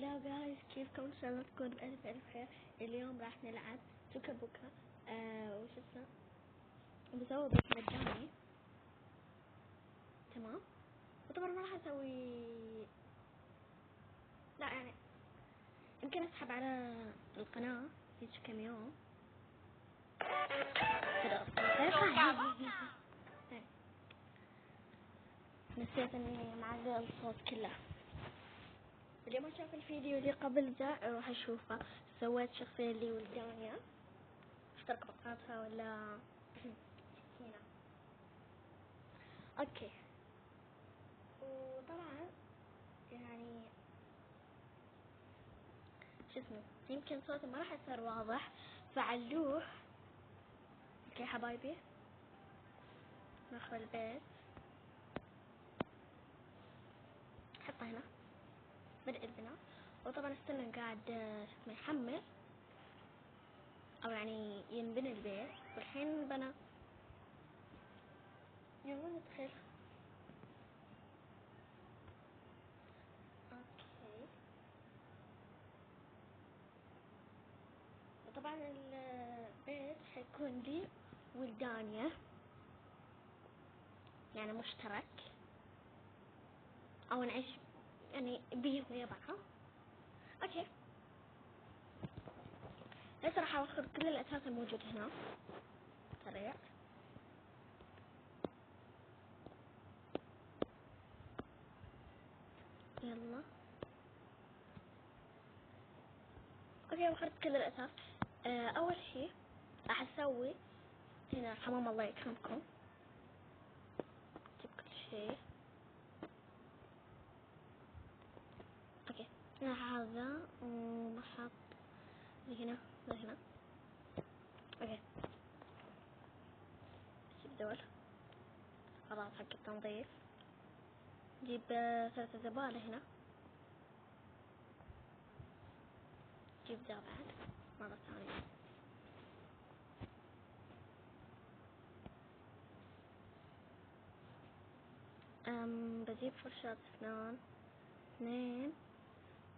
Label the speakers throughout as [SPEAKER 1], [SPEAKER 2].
[SPEAKER 1] هلا جايز، كيفكم؟ ان شاء الله تكون بألف خير. اليوم راح نلعب سوكا بوكا وش اسمه، بسوي بيت مجاني. تمام، وطبعا ما راح اسوي، لا يعني يمكن اسحب على القناة في كم يوم كده. نسيت اني معلق الصوت كله. اللي ما شاف الفيديو اللي قبل ذا روح اشوفه. سويت شخصية اللي ولدانية، اشترك بقناتها ولا هنا. اوكي، وطبعا يعني شو اسمه، يمكن صوتي ما راح يصير واضح، فعلوح. اوكي حبايبي، ناخذ البيت حطه هنا، بدأ البناء. وطبعا استنى قاعد شو اسمه يحمل، او يعني ينبني البيت، والحين بنى. يلا ندخل. اوكي، وطبعا البيت حيكون لي ولدانية، يعني مشترك، او نعيش يعني بيه ويا بعض. اوكي، هسه راح اخذ كل الاساس الموجود هنا سريع. يلا اوكي، واخذت كل الاساس. اول شيء راح اسوي هنا حمام الله يكرمكم. جيب كل شيء. اوكي، هنا هذا وبحط هنا وهنا. اوكي، جيب دول خلاص حق التنظيف. جيب 3 زبالة هنا. جيب ذا بعد مرة ثانية. بجيب فرشاة اسنان 2.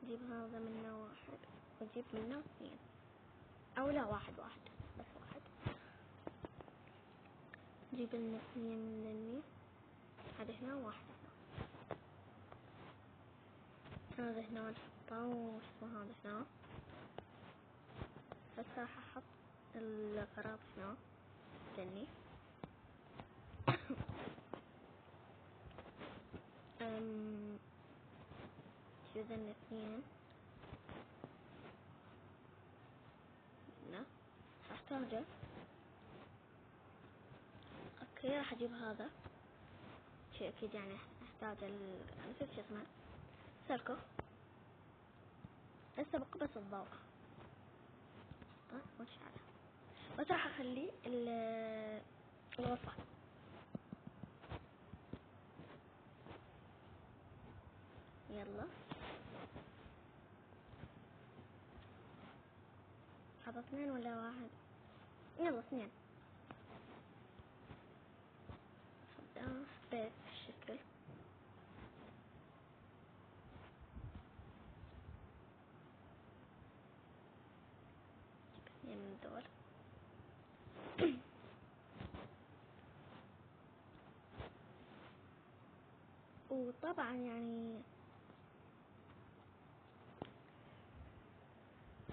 [SPEAKER 1] جيب هذا منه 1 وجيب منه 2، او لا 1 بس 1. جيب لنا 2 مني، هذا هنا و1 هنا. هذا هنا نحطه، وش اسمه هذا هنا. هسه راح احط الغراض هنا استني. شو ذن 2 هنا احتاجه. اوكي، راح اجيب هذا شيء اكيد، يعني احتاج نسيت شو اسمه، سلكه. هسه بقى بس الضوء وشعله، بس راح اخلي الغرفة. يلا حط 2 ولا 1؟ يلا 2. حطيت الشكل. جيب 2 من دول. وطبعا يعني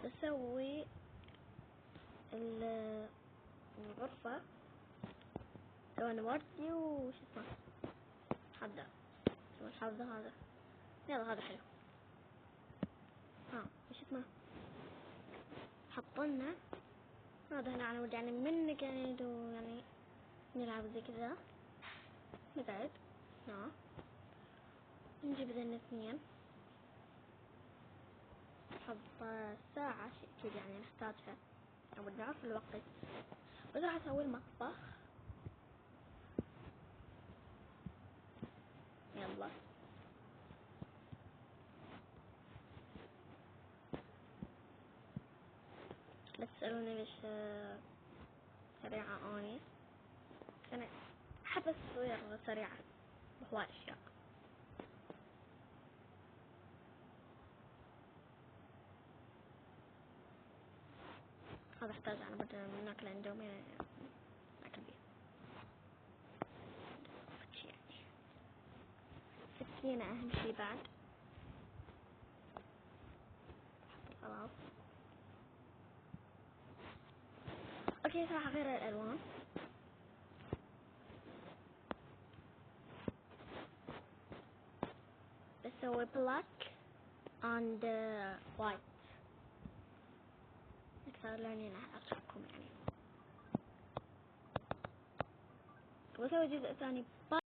[SPEAKER 1] بسوي الغرفة لون وردي، وش اسمه هذا، شو الحوض هذا. يلا هذا حلو. وش اسمه، حطلنا هذا هنا على ود يعني من نقعد ويعني نلعب زي كذا نقعد. نجيب ذن 2، نحط ساعة شيء كذا يعني نحتاجها، أو نعرف الوقت. بس راح أسوي المطبخ. يلا لا تسألوني ليش سريعة أوني، أنا أحب التصوير سريعة بهواي أشياء. ممتاز. أنا بدل من ناكل اندومي ناكل بيه يعني. سكينة أهم شي بعد. خلاص اوكي، راح اغير الالوان. بسوي black and white. اكثر لونين اعطيكم يعني. واسوي جزء ثاني